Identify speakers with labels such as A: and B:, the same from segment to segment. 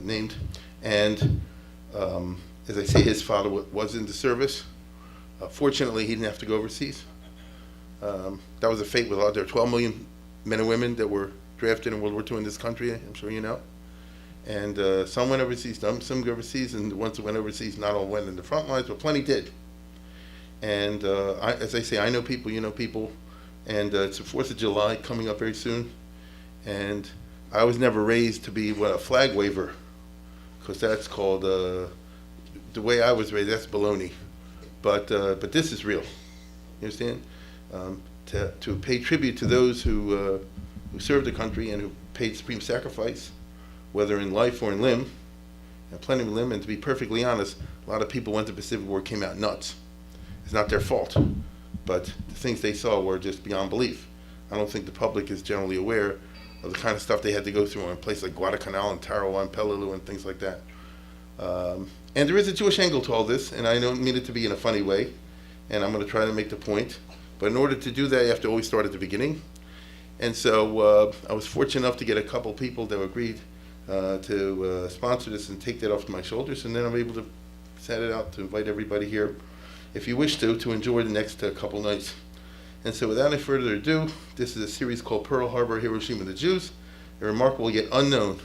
A: named. And as I say, his father was in the service. Fortunately, he didn't have to go overseas. That was a fate with a lot. There were 12 million men and women that were drafted in World War II in this country, I'm sure you know. And some went overseas, some go overseas, and the ones that went overseas, not all went in the front lines, but plenty did. And as I say, I know people, you know people, and it's the 4th of July coming up very soon. And I was never raised to be a flag waver, because that's called, the way I was raised, that's baloney. But this is real, you understand? To pay tribute to those who served the country and who paid supreme sacrifice, whether in life or in limb, and plenty of limb, and to be perfectly honest, a lot of people went to the Pacific War, came out nuts. It's not their fault, but the things they saw were just beyond belief. I don't think the public is generally aware of the kind of stuff they had to go through in places like Guadalcanal and Tarawa and Peleliu and things like that. And there is a Jewish angle to all this, and I don't mean it to be in a funny way, and I'm going to try to make the point. But in order to do that, you have to always start at the beginning. And so I was fortunate enough to get a couple people that agreed to sponsor this and take that off my shoulders, and then I'm able to set it out to invite everybody here, if you wish to enjoy the next couple nights. And so without any further ado, this is a series called Pearl Harbor, Hiroshima, the Jews, a remarkable yet unknown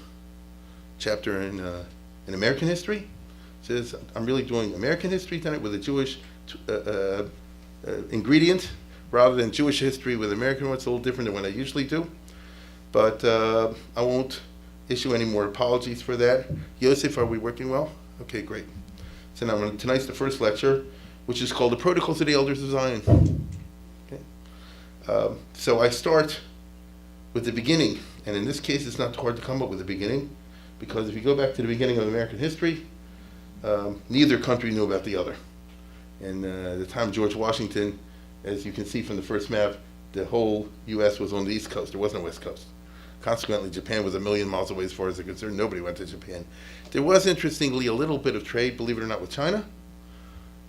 A: chapter in American history. It says I'm really doing American history tonight with a Jewish ingredient, rather than Jewish history with American one. It's a little different than what I usually do. But I won't issue any more apologies for that. Yosef, are we working well? Okay, great. So now tonight's the first lecture, which is called The Protocols of the Elders of Zion. Okay. So I start with the beginning, and in this case it's not hard to come up with the beginning, because if you go back to the beginning of American history, neither country knew about the other. And the time of George Washington, as you can see from the first map, the whole U.S. was on the East Coast. There wasn't a West Coast. Consequently, Japan was 1,000,000 miles away as far as they're concerned. Nobody went to Japan. There was, interestingly, a little bit of trade, believe it or not, with China,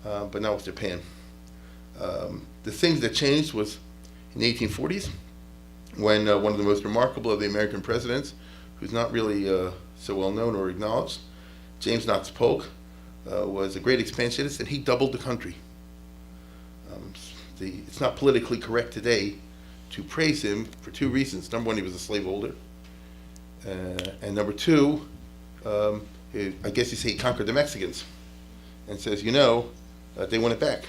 A: but not with Japan. The things that changed was in the 1840s, when one of the most remarkable of the American presidents, who's not really so well known or acknowledged, James Knox Polk, was a great expansionist, and he doubled the country. It's not politically correct today to praise him for two reasons. Number one, he was a slaveholder. And number two, I guess you say he conquered the Mexicans. And says, they want it back.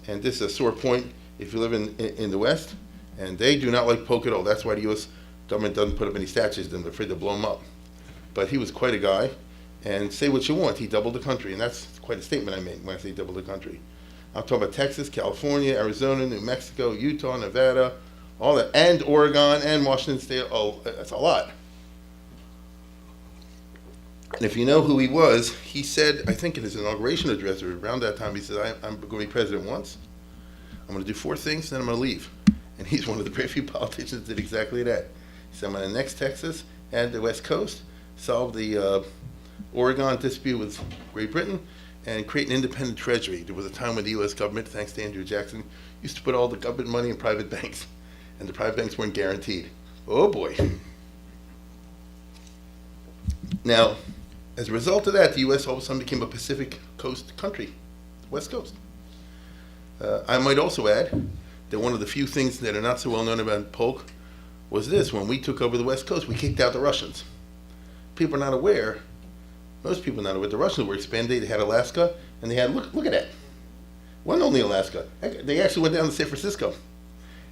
A: And this is a sore point if you live in the West. And they do not like Polk at all. That's why the U.S. government doesn't put up any statues. They're afraid to blow him up. But he was quite a guy. And say what you want, he doubled the country. And that's quite a statement I made when I say double the country. I'm talking about Texas, California, Arizona, New Mexico, Utah, Nevada, all that, and Oregon, and Washington State. Oh, that's a lot. And if you know who he was, he said, I think in his inauguration address, or around that time, he said, I'm going to be president once. I'm going to do 4 things, then I'm going to leave. And he's one of the very few politicians that did exactly that. He said, I'm going to annex Texas and the West Coast, solve the Oregon dispute with Great Britain, and create an independent treasury. There was a time when the U.S. government, thanks to Andrew Jackson, used to put all the government money in private banks, and the private banks weren't guaranteed. Oh boy. Now, as a result of that, the U.S. all of a sudden became a Pacific Coast country, West Coast. I might also add that one of the few things that are not so well known about Polk was this: when we took over the West Coast, we kicked out the Russians. People are not aware. Most people are not aware. The Russians were expanding. They had Alaska, and they had, look at that. It wasn't only Alaska. They actually went down to San Francisco.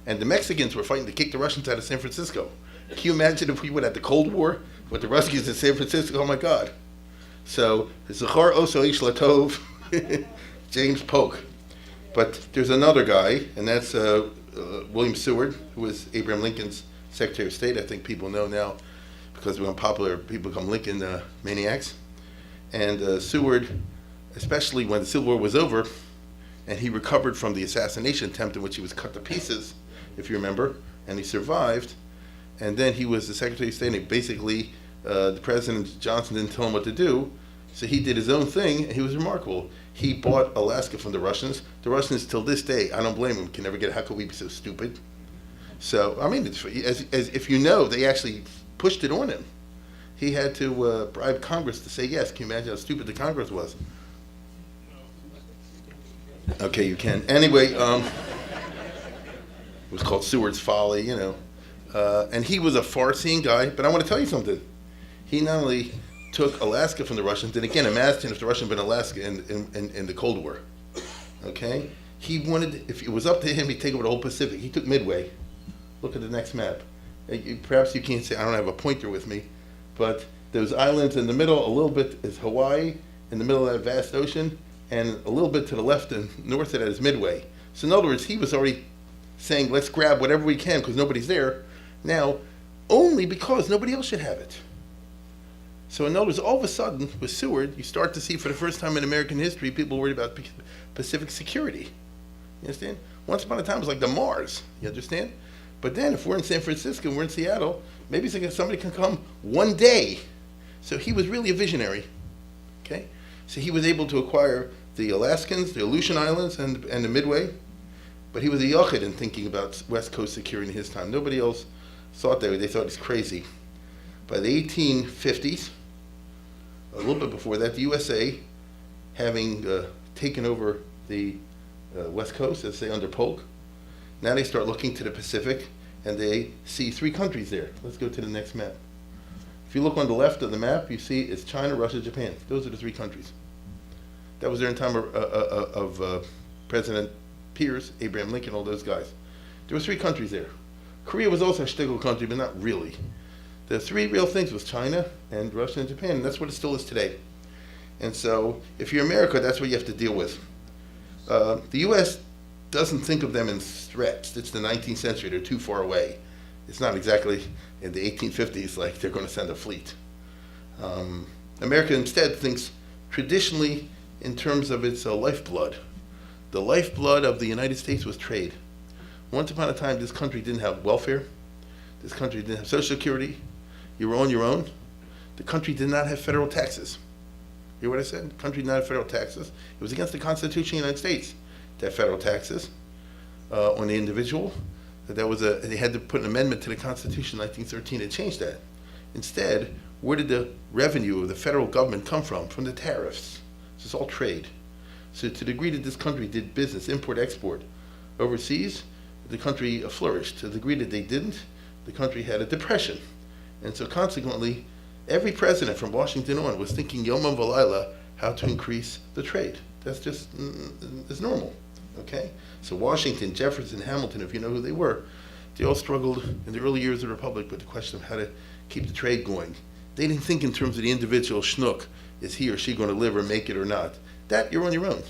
A: And the Mexicans were fighting to kick the Russians out of San Francisco. Can you imagine if we would have the Cold War with the Ruskies in San Francisco? Oh my God. So, Zachar Oso Ish Latov, James Polk. But there's another guy, and that's William Seward, who was Abraham Lincoln's Secretary of State. I think people know now, because when popular, people become Lincoln maniacs. And Seward, especially when the Civil War was over, and he recovered from the assassination attempt in which he was cut to pieces, if you remember, and he survived. And then he was the Secretary of State, and basically the President Johnson didn't tell him what to do, so he did his own thing, and he was remarkable. He bought Alaska from the Russians. The Russians, till this day, I don't blame him, can never get, how could we be so stupid? So, I mean, as if you know, they actually pushed it on him. he had to bribe Congress to say yes. Can you imagine how stupid the Congress was? Okay, you can. Anyway, it was called Seward's Folly, you know. And he was a far-seeing guy, but I want to tell you something. He not only took Alaska from the Russians, and again, imagine if the Russians had been Alaska in the Cold War, okay? He wanted, if it was up to him, he'd take over the whole Pacific. He took Midway. Look at the next map. Perhaps you can't say, I don't have a pointer with me, but those islands in the middle, a little bit is Hawaii, in the middle of that vast ocean, and a little bit to the left and north of that is Midway. So in other words, he was already saying, let's grab whatever we can because nobody's there. Now, only because nobody else should have it. So in other words, all of a sudden, with Seward, you start to see for the first time in American history, people worried about Pacific security. You understand? Once upon a time, it was like the Mars. You understand? But then, if we're in San Francisco and we're in Seattle, maybe somebody can come one day. So he was really a visionary. Okay? So he was able to acquire the Alaskans, the Aleutian Islands, and the Midway. But he was a yochid in thinking about West Coast security in his time. Nobody else thought that way. They thought it was crazy. By the 1850s, a little bit before that, the USA, having taken over the West Coast, let's say under Polk, now they start looking to the Pacific, and they see three countries there. Let's go to the next map. If you look on the left of the map, you see it's China, Russia, Japan. Those are the three countries. That was during time of President Pierce, Abraham Lincoln, all those guys. There were three countries there. Korea was also a shtetl country, but not really. The three real things was China and Russia and Japan, and that's what it still is today. And so, if you're America, that's what you have to deal with. The U.S. doesn't think of them in threats. It's the 19th century. They're too far away. It's not exactly in the 1850s like they're going to send a fleet. America instead thinks traditionally in terms of its lifeblood. The lifeblood of the United States was trade. Once upon a time, this country didn't have welfare. This country didn't have Social Security. You were on your own. The country did not have federal taxes. You hear what I said? The country did not have federal taxes. It was against the Constitution of the United States to have federal taxes on the individual. They had to put an amendment to the Constitution in 1913 to change that. Instead, where did the revenue of the federal government come from? From the tariffs. So it's all trade. So to the degree that this country did business, import, export, overseas, the country flourished. To the degree that they didn't, the country had a depression. And so consequently, every president from Washington on was thinking Yomam V'Layla how to increase the trade. That's just, it's normal, okay? So Washington, Jefferson, Hamilton, if you know who they were, they all struggled in the early years of the Republic with the question of how to keep the trade going. They didn't think in terms of the individual schnook, is he or she going to live or make it or not? That, you're on your own.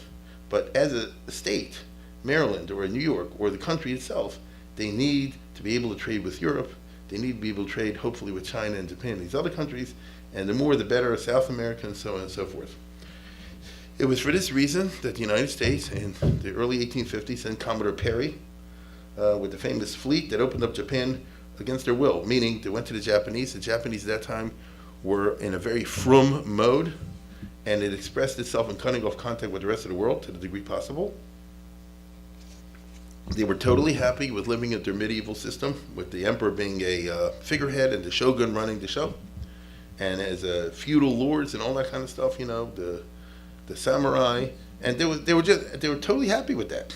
A: But as a state, Maryland or New York or the country itself, they need to be able to trade with Europe. They need to be able to trade, hopefully, with China and Japan, these other countries, and the more the better, South America and so on and so forth. It was for this reason that the United States in the early 1850s sent Commodore Perry with the famous fleet that opened up Japan against their will, meaning they went to the Japanese. The Japanese at that time were in a very frum mode, and it expressed itself in cutting off contact with the rest of the world to the degree possible. They were totally happy with living in their medieval system, with the emperor being a figurehead and the shogun running the show. And as feudal lords and all that kind of stuff, you know, the samurai, and they were totally happy with that.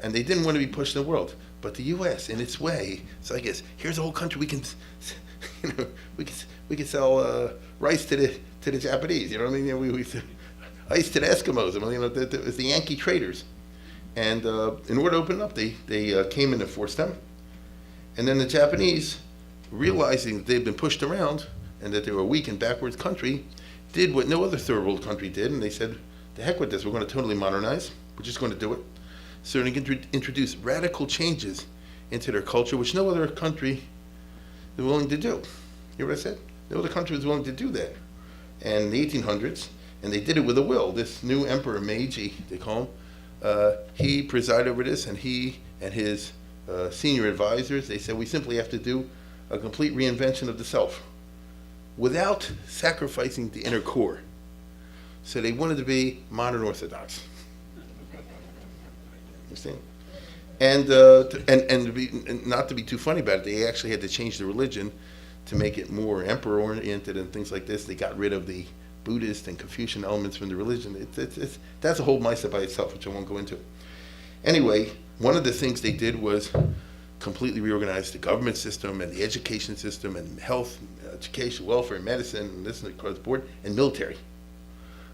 A: And they didn't want to be pushed in the world. But the U.S., in its way, so I guess here's a whole country we can, you know, we can sell rice to the Japanese. You know what I mean? You know, ice to the Eskimos. I mean, you know, it was the Yankee traders. And in order to open it up, they came in and forced them. And then the Japanese, realizing that they'd been pushed around and that they were a weak and backwards country, did what no other third world country did, and they said, the heck with this, we're going to totally modernize. We're just going to do it. So they introduced radical changes into their culture, which no other country was willing to do. You hear what I said? No other country was willing to do that. And in the 1800s, and they did it with a will. This new emperor, Meiji, they call him, he presided over this, and he and his senior advisors, they said, we simply have to do a complete reinvention of the self without sacrificing the inner core. So they wanted to be modern Orthodox. Understand? And not to be too funny about it, they actually had to change the religion to make it more emperor-oriented and things like this. They got rid of the Buddhist and Confucian elements from the religion. That's a whole Maisa by itself, which I won't go into. Anyway, one of the things they did was completely reorganize the government system and the education system and health, education, welfare, medicine, and this and across the board, and military.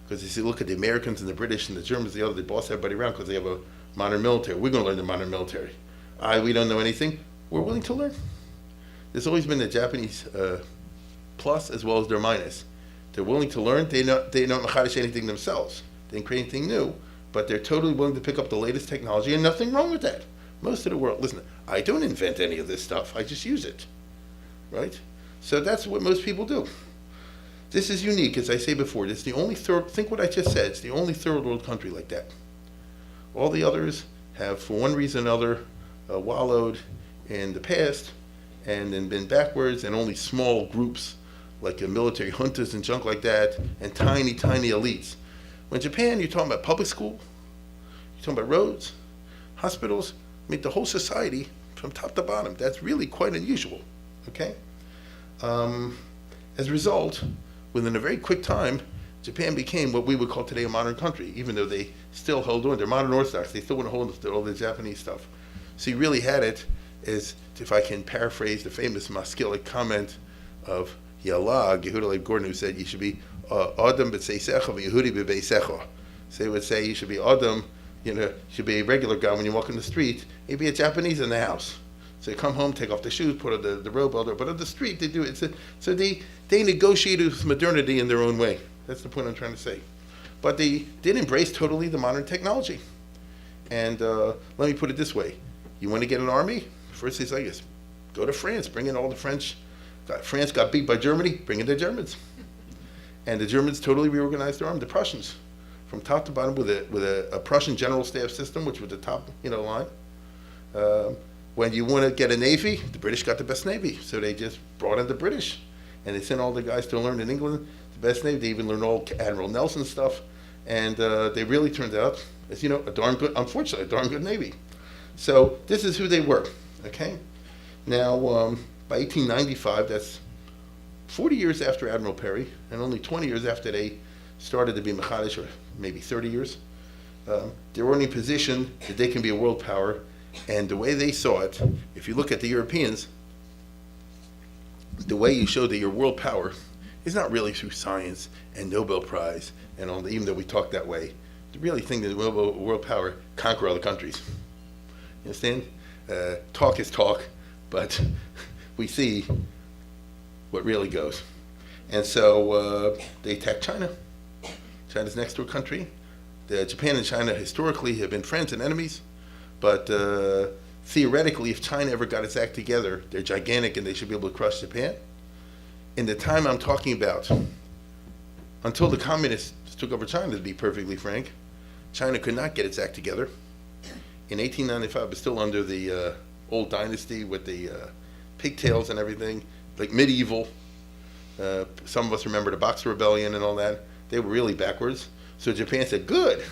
A: Because if you look at the Americans and the British and the Germans, they boss everybody around because they have a modern military. We're going to learn the modern military. We don't know anything. We're willing to learn. There's always been the Japanese plus as well as their minus. They're willing to learn. They don't know how to say anything themselves. They didn't create anything new, but they're totally willing to pick up the latest technology, and nothing wrong with that. Most of the world, listen, I don't invent any of this stuff. I just use it, right? So that's what most people do. This is unique, as I say before. This is the only think what I just said, it's the only third world country like that. All the others have, for one reason or another, wallowed in the past and then been backwards, and only small groups like military juntas and junk like that, and tiny, tiny elites. When Japan, you're talking about public school, you're talking about roads, hospitals, the whole society from top to bottom. That's really quite unusual, okay? As a result, within a very quick time, Japan became what we would call today a modern country, even though they still hold on. They're modern Orthodox. They still want to hold on to all the Japanese stuff. So you really had it, as if I can paraphrase the famous Maskilic comment of Yalag, Yehuda Leib Gordon, who said you should be Adam b'tzeisecha v'Yehudi b'beisecha. So they would say you should be Adam, you should be a regular guy when you walk in the street. You'd be a Japanese in the house. So you come home, take off the shoes, put on the robe, but on the street they do it. So they negotiated with modernity in their own way. That's the point I'm trying to say. But they did embrace totally the modern technology. And let me put it this way. You want to get an army? First thing I guess, go to France, bring in all the French. France got beat by Germany, bring in the Germans. And the Germans totally reorganized their army, the Prussians, from top to bottom with a Prussian general staff system, which was the top line. When you want to get a navy, the British got the best navy, so they just brought in the British, and they sent all the guys to learn in England the best navy. They even learned all Admiral Nelson stuff, and they really turned out, as you know, unfortunately, a darn good navy. So this is who they were. Okay, now by 1895, that's 40 years after Admiral Perry, and only 20 years after they started to be Mechadish, or maybe 30 years. They were in a position that they can be a world power. And the way they saw it, if you look at the Europeans, the way you show that you're world power is not really through science and Nobel Prize and all that, even though we talk that way. The really thing that world power, conquer other countries. You understand? Talk is talk, but we see what really goes. And so they attacked China. China's next door country. Japan and China historically have been friends and enemies. But theoretically, if China ever got its act together, they're gigantic and they should be able to crush Japan. In the time I'm talking about, until the communists took over China, to be perfectly frank, China could not get its act together. In 1895, it was still under the old dynasty with the pigtails and everything, like medieval. Some of us remember the Boxer Rebellion and all that. They were really backwards. So Japan said, good.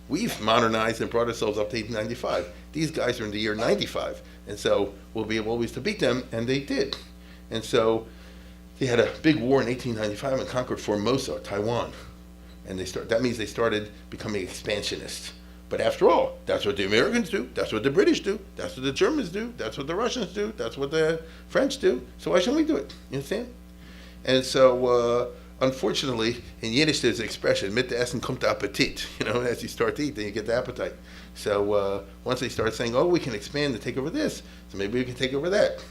A: We've modernized and brought ourselves up to 1895. These guys are in the year 95, and so we'll be able always to beat them, and they did. And so they had a big war in 1895 and conquered Formosa, Taiwan. And that means they started becoming expansionists. But after all, that's what the Americans do, that's what the British do, that's what the Germans do, that's what the Russians do, that's what the French do, so why shouldn't we do it? You understand? And so, unfortunately, in Yiddish there's an expression, mit essen kommt der Appetit. As you start to eat, then you get the appetite. So once they start saying, oh, we can expand and take over this, so maybe we can take over that.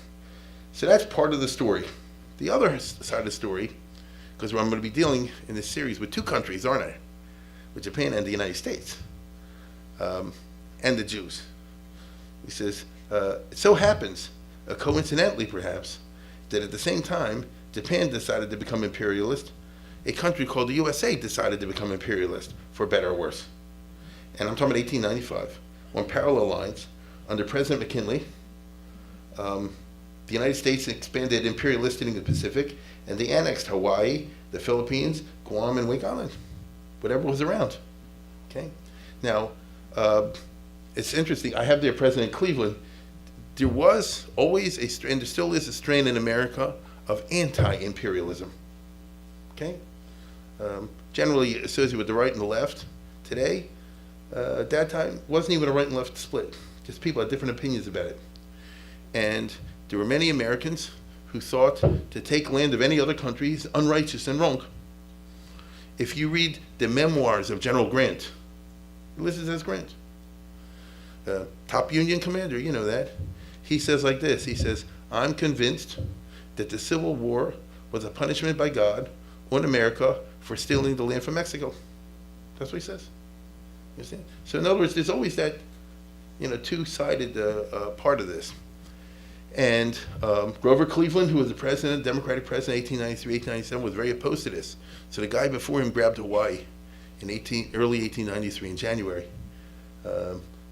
A: So that's part of the story. The other side of the story, because I'm going to be dealing in this series with two countries, aren't I? With Japan and the United States, and the Jews. He says, it so happens, coincidentally perhaps, that at the same time, Japan decided to become imperialist. A country called the USA decided to become imperialist, for better or worse. And I'm talking about 1895, on parallel lines, under President McKinley, the United States expanded imperialistic in the Pacific, and they annexed Hawaii, the Philippines, Guam, and Wake Island, whatever was around. Okay. Now, it's interesting. I have their president in Cleveland. There was always and there still is a strain in America of anti-imperialism. Okay? Generally associated with the right and the left. Today, at that time, wasn't even a right and left split. Just people had different opinions about it. And there were many Americans who thought to take land of any other country is unrighteous and wrong. If you read the memoirs of General Grant, Ulysses S. Grant, top Union commander, you know that. He says like this, he says, I'm convinced that the Civil War was a punishment by God on America for stealing the land from Mexico. That's what he says. You understand? So in other words, there's always that, two-sided part of this. And Grover Cleveland, who was the president, Democratic president, 1893, 1897, was very opposed to this. So the guy before him grabbed Hawaii in early 1893 in January.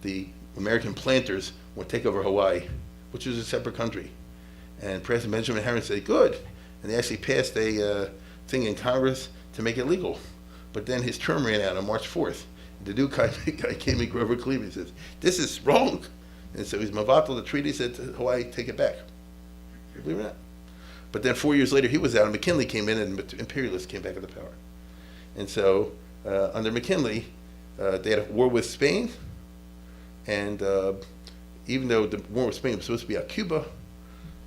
A: The American planters would take over Hawaii, which was a separate country. And President Benjamin Harrison said, good. And they actually passed a thing in Congress to make it legal. But then his term ran out on March 4th. The new guy came to Grover Cleveland and says, this is wrong. And so he's mavatal the treaty, said to Hawaii, take it back. Believe it or not. But then 4 years later, he was out, and McKinley came in, and imperialists came back into power. And so under McKinley, they had a war with Spain, and even though the war with Spain was supposed to be on Cuba,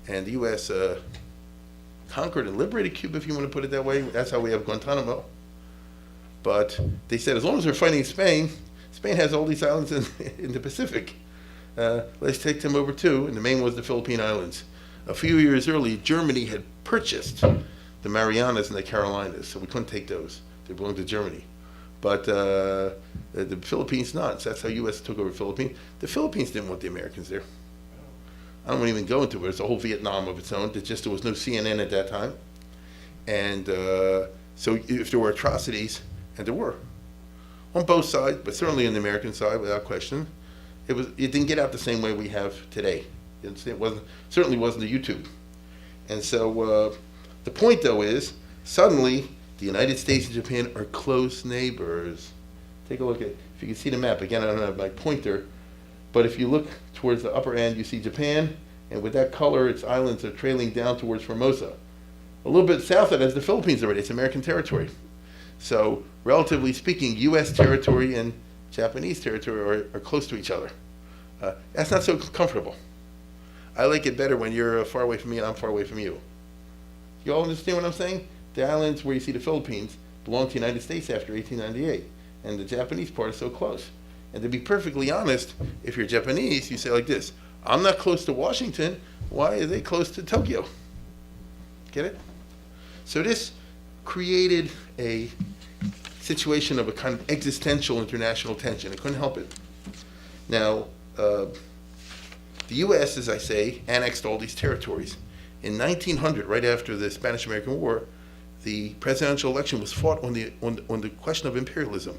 A: and the U.S. Conquered and liberated Cuba, if you want to put it that way. That's how we have Guantanamo. But they said, as long as we're fighting Spain, Spain has all these islands in the Pacific. Let's take them over too. And the main was the Philippine Islands. A few years early, Germany had purchased the Marianas and the Carolinas, so we couldn't take those. They belonged to Germany. But the Philippines not. So that's how U.S. took over the Philippines. The Philippines didn't want the Americans there. I don't want to even go into it. It's a whole Vietnam of its own. There was no CNN at that time. And so if there were atrocities, and there were, on both sides, but certainly on the American side, without question, it didn't get out the same way we have today. It certainly wasn't a YouTube. And so the point, though, is suddenly the United States and Japan are close neighbors. Take a look if you can see the map. Again, I don't have my pointer, but if you look towards the upper end, you see Japan, and with that color, its islands are trailing down towards Formosa. A little bit south of that is the Philippines already. It's American territory. So, relatively speaking, U.S. territory and Japanese territory are close to each other. That's not so comfortable. I like it better when you're far away from me and I'm far away from you. You all understand what I'm saying? The islands where you see the Philippines belong to the United States after 1898, and the Japanese part is so close. And to be perfectly honest, if you're Japanese, you say like this, I'm not close to Washington, why are they close to Tokyo? Get it? So this created a situation of a kind of existential international tension. It couldn't help it. Now, the U.S., as I say, annexed all these territories. In 1900, right after the Spanish-American War, the presidential election was fought on the question of imperialism.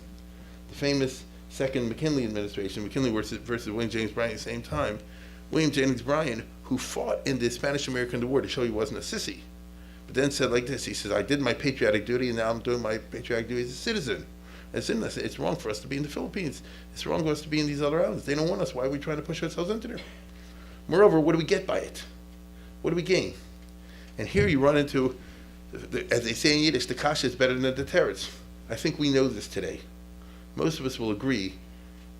A: The famous second McKinley administration, McKinley versus William James Bryan at the same time, William Jennings Bryan, who fought in the Spanish-American War to show he wasn't a sissy, but then said like this, he says, I did my patriotic duty and now I'm doing my patriotic duty as a citizen. It's wrong for us to be in the Philippines. It's wrong for us to be in these other islands. They don't want us. Why are we trying to push ourselves into there? Moreover, what do we get by it? What do we gain? And here you run into, as they say in Yiddish, the kasha is better than the deterrence. I think we know this today. Most of us will agree,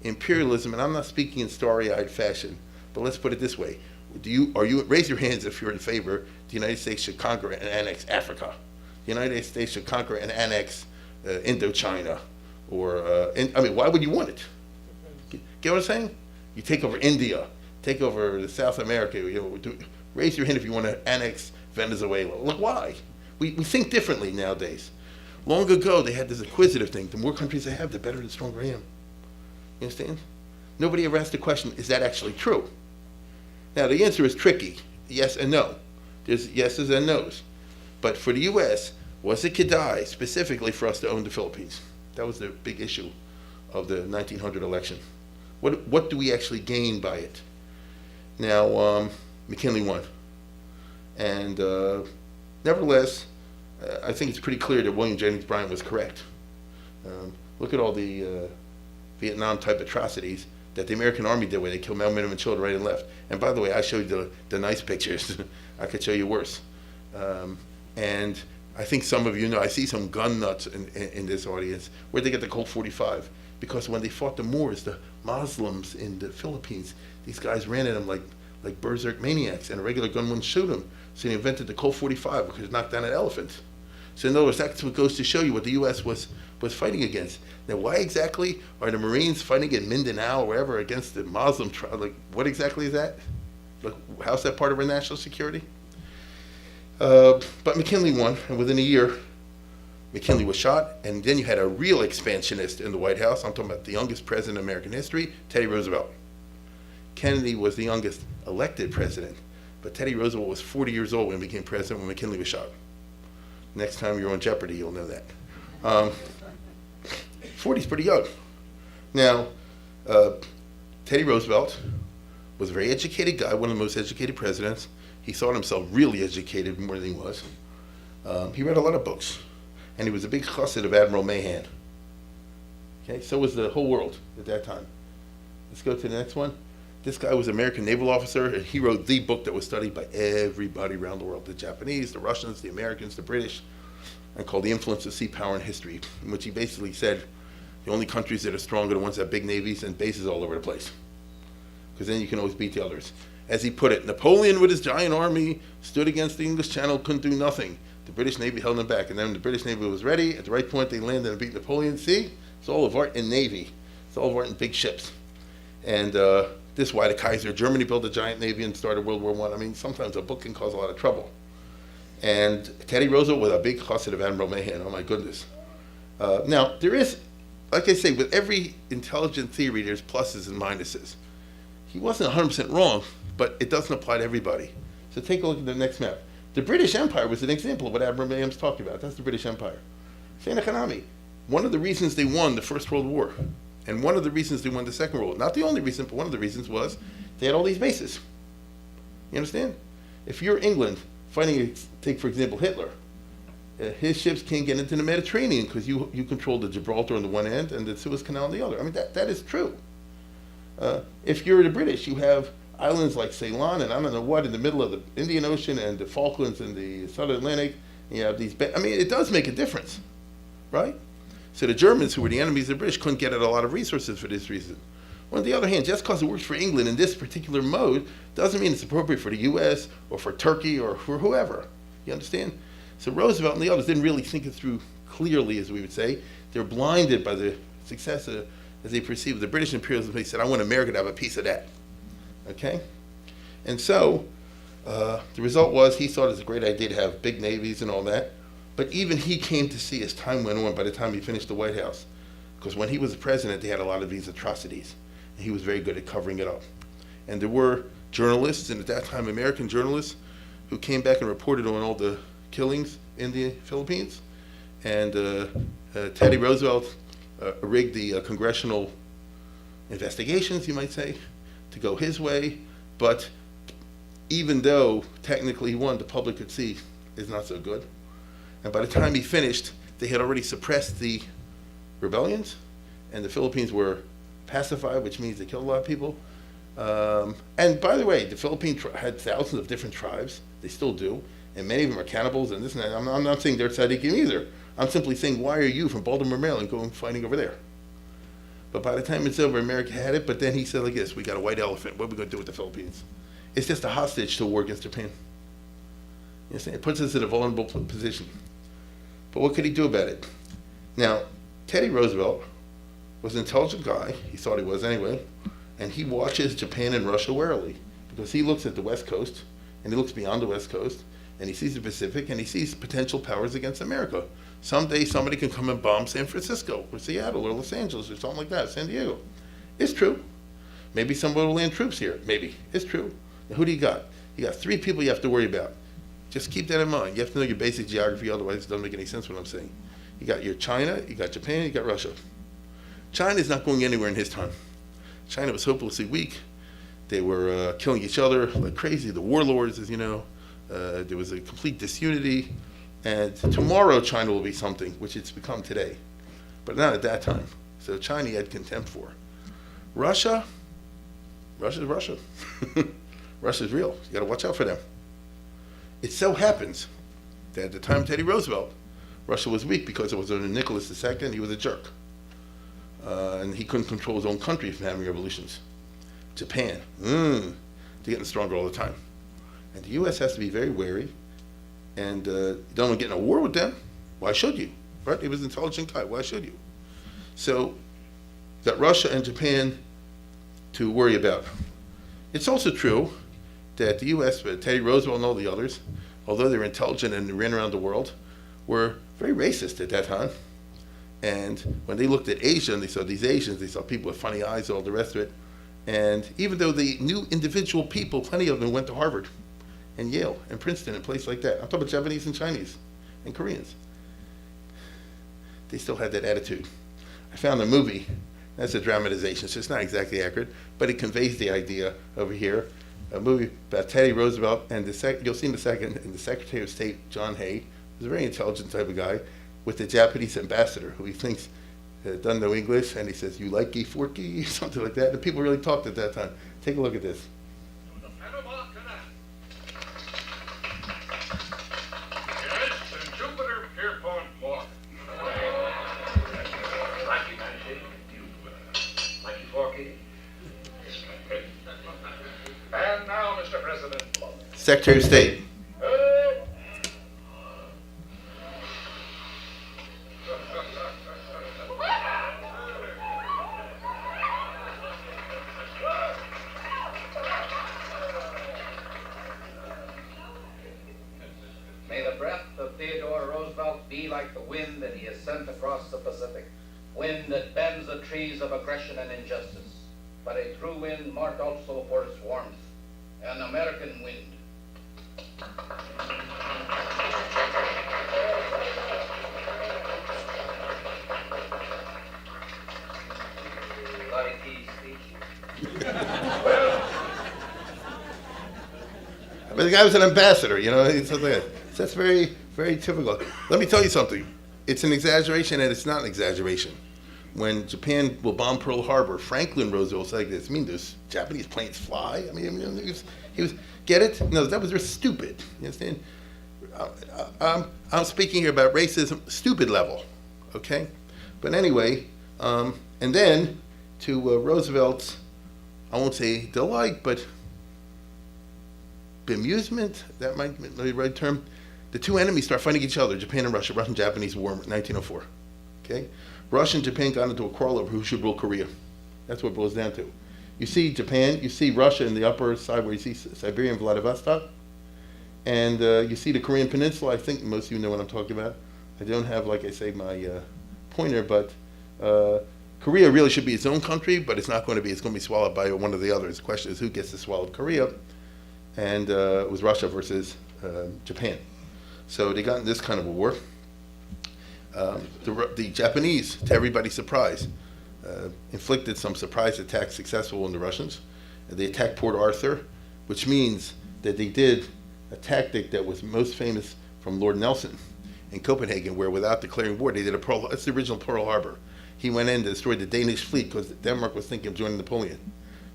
A: imperialism, and I'm not speaking in starry-eyed fashion, but let's put it this way. Raise your hands if you're in favor the United States should conquer and annex Africa. The United States should conquer and annex Indochina. Why would you want it? Get what I'm saying? You take over India, take over South America. Raise your hand if you want to annex Venezuela. Look, why? We think differently nowadays. Long ago, they had this acquisitive thing. The more countries I have, the better and stronger I am. You understand? Nobody ever asked the question, is that actually true? Now, the answer is tricky. Yes and no. There's yeses and nos. But for the U.S., was it kedai specifically for us to own the Philippines? That was the big issue of the 1900 election. What do we actually gain by it? Now, McKinley won. And nevertheless, I think it's pretty clear that William Jennings Bryan was correct. Look at all the Vietnam-type atrocities that the American Army did, where they killed men, women, and children right and left. And by the way, I showed you the nice pictures. I could show you worse. And I think some of you know, I see some gun nuts in this audience. Where'd they get the Colt 45? Because when they fought the Moors, the Muslims in the Philippines, these guys ran at them like berserk maniacs, and a regular gun wouldn't shoot them. So they invented the Colt 45, which could knock down an elephant. So in other words, that's what goes to show you what the U.S. was fighting against. Now, why exactly are the Marines fighting in Mindanao or wherever against the Muslim tribe? Like, what exactly is that? Like, how's that part of our national security? But McKinley won, and within a year, McKinley was shot, and then you had a real expansionist in the White House. I'm talking about the youngest president in American history, Teddy Roosevelt. Kennedy was the youngest elected president, but Teddy Roosevelt was 40 years old when he became president when McKinley was shot. Next time you're on Jeopardy, you'll know that. 40 is pretty young. Now, Teddy Roosevelt was a very educated guy, one of the most educated presidents. He thought himself really educated more than he was. He read a lot of books, and he was a big chassid of Admiral Mahan. Okay, so was the whole world at that time. Let's go to the next one. This guy was an American naval officer, and he wrote the book that was studied by everybody around the world, the Japanese, the Russians, the Americans, the British, and called The Influence of Sea Power in History, in which he basically said the only countries that are strong are the ones that have big navies and bases all over the place, because then you can always beat the others. As he put it, Napoleon with his giant army stood against the English Channel, couldn't do nothing. The British Navy held them back, and then when the British Navy was ready, at the right point they landed and beat Napoleon. See, it's all of art in Navy. It's all of art in big ships. And this is why the Kaiser Germany built a giant navy and started World War I. I mean, sometimes a book can cause a lot of trouble. And Teddy Roosevelt was a big chassid of Admiral Mahan. Oh my goodness. Now, there is, like I say, with every intelligent theory, there's pluses and minuses. He wasn't 100% wrong, but it doesn't apply to everybody. So take a look at the next map. The British Empire was an example of what Admiral Mahan's talking about. That's the British Empire. Same economy. One of the reasons they won the First World War, and one of the reasons they won the Second World War, not the only reason, but one of the reasons was they had all these bases. You understand? If you're England fighting, take for example Hitler, his ships can't get into the Mediterranean because you control the Gibraltar on the one end and the Suez Canal on the other. I mean, that is true. If you're the British, you have islands like Ceylon and I don't know what in the middle of the Indian Ocean and the Falklands and the Southern Atlantic. And you have these, I mean, it does make a difference, right? So the Germans, who were the enemies of the British, couldn't get at a lot of resources for this reason. On the other hand, just because it works for England in this particular mode doesn't mean it's appropriate for the U.S. or for Turkey or for whoever. You understand? So Roosevelt and the others didn't really think it through clearly, as we would say. They're blinded by the success as they perceived the British imperialism. They said, I want America to have a piece of that. Okay? And so the result was he thought it was a great idea to have big navies and all that. But even he came to see as time went on, by the time he finished the White House, because when he was the president, they had a lot of these atrocities. And he was very good at covering it up. And there were journalists, and at that time American journalists, who came back and reported on all the killings in the Philippines. And Teddy Roosevelt rigged the congressional investigations, you might say, to go his way. But even though technically he won, the public could see is not so good. And by the time he finished, they had already suppressed the rebellions, and the Philippines were pacified, which means they killed a lot of people. And by the way, the Philippines had thousands of different tribes. They still do. And many of them are cannibals and this and that. I'm not saying they're tzaddikim either. I'm simply saying, why are you from Baltimore, Maryland going fighting over there? But by the time it's over, America had it. But then he said like this, we got a white elephant. What are we going to do with the Philippines? It's just a hostage to a war against Japan. You understand? It puts us in a vulnerable position. But what could he do about it? Now, Teddy Roosevelt was an intelligent guy. He thought he was anyway. And he watches Japan and Russia warily. Because he looks at the West Coast, and he looks beyond the West Coast, and he sees the Pacific, and he sees potential powers against America. Someday somebody can come and bomb San Francisco, or Seattle, or Los Angeles, or something like that, San Diego. It's true. Maybe somebody will land troops here. Maybe. It's true. Now, who do you got? You got three people you have to worry about. Just keep that in mind. You have to know your basic geography, otherwise it doesn't make any sense what I'm saying. You got your China, you got Japan, you got Russia. China is not going anywhere in his time. China was hopelessly weak. They were killing each other like crazy. The warlords, as you know. There was a complete disunity. And tomorrow China will be something, which it's become today. But not at that time. So China he had contempt for. Russia's Russia. Russia's real. You got to watch out for them. It so happens that at the time of Teddy Roosevelt, Russia was weak because it was under Nicholas II. He was a jerk. And he couldn't control his own country from having revolutions. Japan, they're getting stronger all the time. And the U.S. has to be very wary. And you don't want to get in a war with them. Why should you? Right? He was an intelligent guy. Why should you? So, got Russia and Japan to worry about. It's also true that the U.S., Teddy Roosevelt and all the others, although they were intelligent and ran around the world, were very racist at that time. And when they looked at Asia and they saw these Asians, they saw people with funny eyes, all the rest of it. And even though they knew individual people, plenty of them went to Harvard and Yale and Princeton and places like that. I'm talking about Japanese and Chinese and Koreans. They still had that attitude. I found a movie, that's a dramatization, so it's not exactly accurate, but it conveys the idea over here. A movie about Teddy Roosevelt and you'll see in a second, and the Secretary of State, John Hay, was a very intelligent type of guy, with the Japanese ambassador, who he thinks doesn't know English, and he says, "You like forky?" something like that. And people really talked at that time. Take a look at this.
B: And now, Mr. President.
A: Secretary of State.
B: May the breath of Theodore Roosevelt be like the wind that he has sent across the Pacific, wind that bends the trees of aggression and injustice, but a true wind marked also for its warmth, an American wind. Bloody key speech.
A: But the guy was an ambassador, you know, something like that. So that's very, very typical. Let me tell you something. It's an exaggeration and it's not an exaggeration. When Japan will bomb Pearl Harbor, Franklin Roosevelt said like this, I mean, those Japanese planes fly? I mean, he was get it? No, that was just stupid. You understand? I'm speaking here about racism, stupid level, okay? But anyway, and then to Roosevelt's, I won't say delight, but bemusement, that might be the right term, the two enemies start fighting each other, Japan and Russia, Russian-Japanese War in 1904, okay? Russia and Japan got into a quarrel over who should rule Korea. That's what it boils down to. You see Japan, you see Russia in the upper side where you see Siberia and Vladivostok, and you see the Korean Peninsula. I think most of you know what I'm talking about. I don't have, like I say, my pointer, but Korea really should be its own country, but it's not going to be. It's going to be swallowed by one of the others. The question is who gets to swallow Korea, and it was Russia versus Japan. So they got in this kind of a war. The Japanese, to everybody's surprise, inflicted some surprise attacks successful on the Russians. They attacked Port Arthur, which means that they did a tactic that was most famous from Lord Nelson in Copenhagen, where without declaring war, they did it's the original Pearl Harbor. He went in to destroy the Danish fleet because Denmark was thinking of joining Napoleon.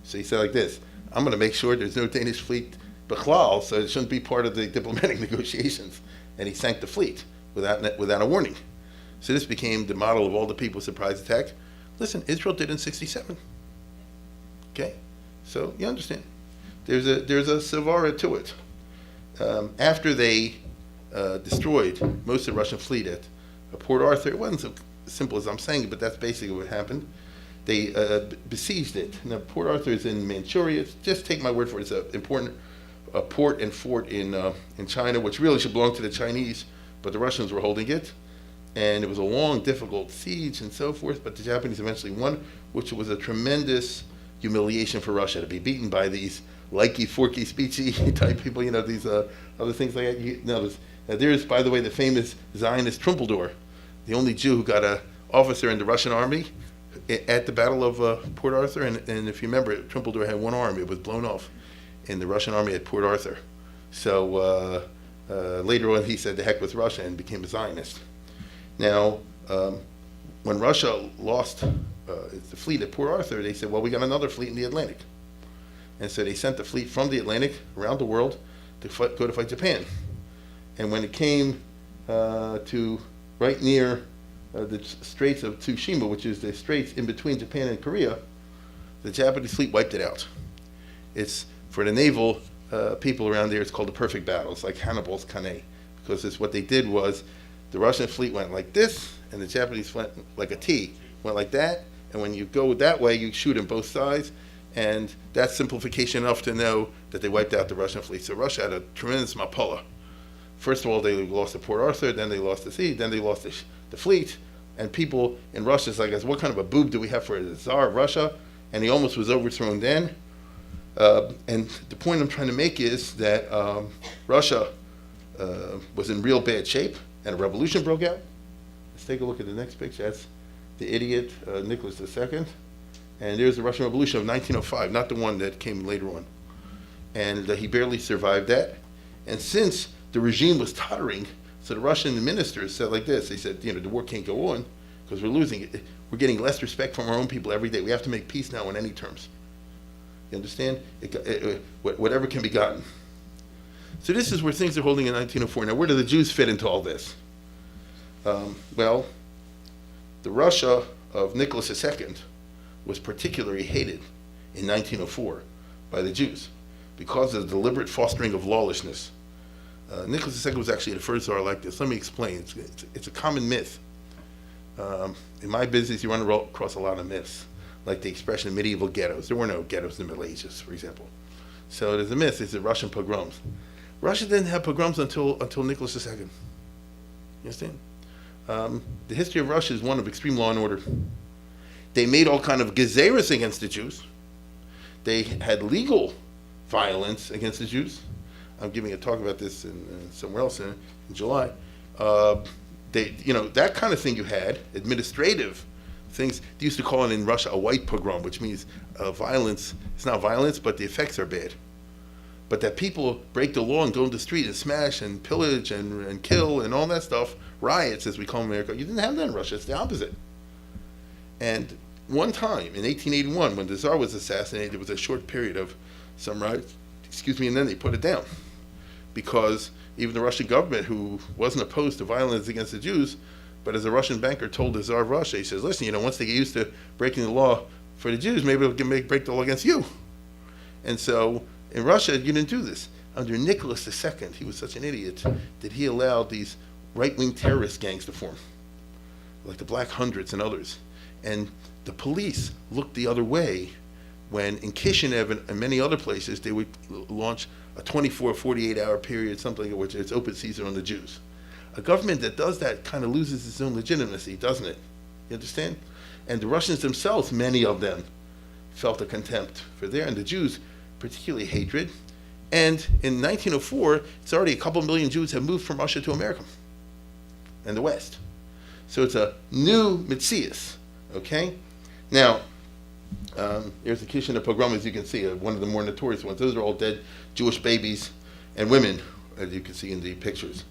A: So he said like this, I'm going to make sure there's no Danish fleet Bechlal, so it shouldn't be part of the diplomatic negotiations. And he sank the fleet without a warning. So this became the model of all the people surprise attack. Listen, Israel did in 1967. Okay? So you understand. There's a savara to it. After they destroyed most of the Russian fleet at Port Arthur, it wasn't so simple as I'm saying it, but that's basically what happened. They besieged it. Now, Port Arthur is in Manchuria. Just take my word for it. It's an important port and fort in China, which really should belong to the Chinese, but the Russians were holding it. And it was a long, difficult siege and so forth, but the Japanese eventually won, which was a tremendous humiliation for Russia to be beaten by these likey, forky, speechy type people, you know, these other things like that. There's, by the way, the famous Zionist Trumpeldor, the only Jew who got an officer in the Russian army at the Battle of Port Arthur. And if you remember, Trumpeldor had one arm. It was blown off in the Russian army at Port Arthur. So later on, he said, the heck with Russia, and became a Zionist. Now, when Russia lost the fleet at Port Arthur, they said, well, we got another fleet in the Atlantic. And so they sent the fleet from the Atlantic around the world to go to fight Japan. And when it came to right near the Straits of Tsushima, which is the straits in between Japan and Korea. The Japanese fleet wiped it out. It's, for the naval people around there, it's called the perfect battle. It's like Hannibal's Kane, because it's what they did was the Russian fleet went like this, and the Japanese went like a T, went like that, and when you go that way, you shoot on both sides, and that's simplification enough to know that they wiped out the Russian fleet. So Russia had a tremendous mapala. First of all, they lost the Port Arthur, then they lost the sea, then they lost the fleet, and people in Russia is like, what kind of a boob do we have for the Tsar of Russia? And he almost was overthrown then. And the point I'm trying to make is that Russia was in real bad shape, and a revolution broke out. Let's take a look at the next picture. That's the idiot Nicholas II. And there's the Russian Revolution of 1905, not the one that came later on. And he barely survived that. And since the regime was tottering, so the Russian ministers said like this, they said, the war can't go on because we're losing it. We're getting less respect from our own people every day. We have to make peace now on any terms. You understand? Whatever can be gotten. So this is where things are holding in 1904. Now, where do the Jews fit into all this? Well, the Russia of Nicholas II was particularly hated in 1904 by the Jews because of the deliberate fostering of lawlessness. Nicholas II was actually the first czar like this. Let me explain. It's a common myth. In my business, you run across a lot of myths, like the expression medieval ghettos. There were no ghettos in the Middle Ages, for example. So there's a myth, it's the Russian pogroms. Russia didn't have pogroms until Nicholas II. You understand? The history of Russia is one of extreme law and order. They made all kind of gezeras against the Jews. They had legal violence against the Jews. I'm giving a talk about this somewhere else in July. That kind of thing you had, administrative things. They used to call it in Russia a white pogrom, which means violence. It's not violence, but the effects are bad. But that people break the law and go in the street and smash and pillage and kill and all that stuff, riots as we call them in America, you didn't have that in Russia. It's the opposite. And one time in 1881, when the Tsar was assassinated, there was a short period of some riots, and then they put it down. Because even the Russian government, who wasn't opposed to violence against the Jews, but as a Russian banker told the Tsar of Russia, he says, listen, once they get used to breaking the law for the Jews, maybe they'll break the law against you. And so in Russia, you didn't do this. Under Nicholas II, he was such an idiot that he allowed these right-wing terrorist gangs to form, like the Black Hundreds and others. And the police looked the other way when in Kishinev and many other places, they would launch a 24, 48-hour period, something in which it's open season on the Jews. A government that does that kind of loses its own legitimacy, doesn't it? You understand? And the Russians themselves, many of them, felt a contempt for there, and the Jews, particularly hatred. And in 1904, it's already a couple million Jews have moved from Russia to America and the West. So it's a new Metzius, okay? Now, here's the Kishinev pogrom, as you can see, one of the more notorious ones. Those are all dead Jewish babies and women, as you can see in the pictures.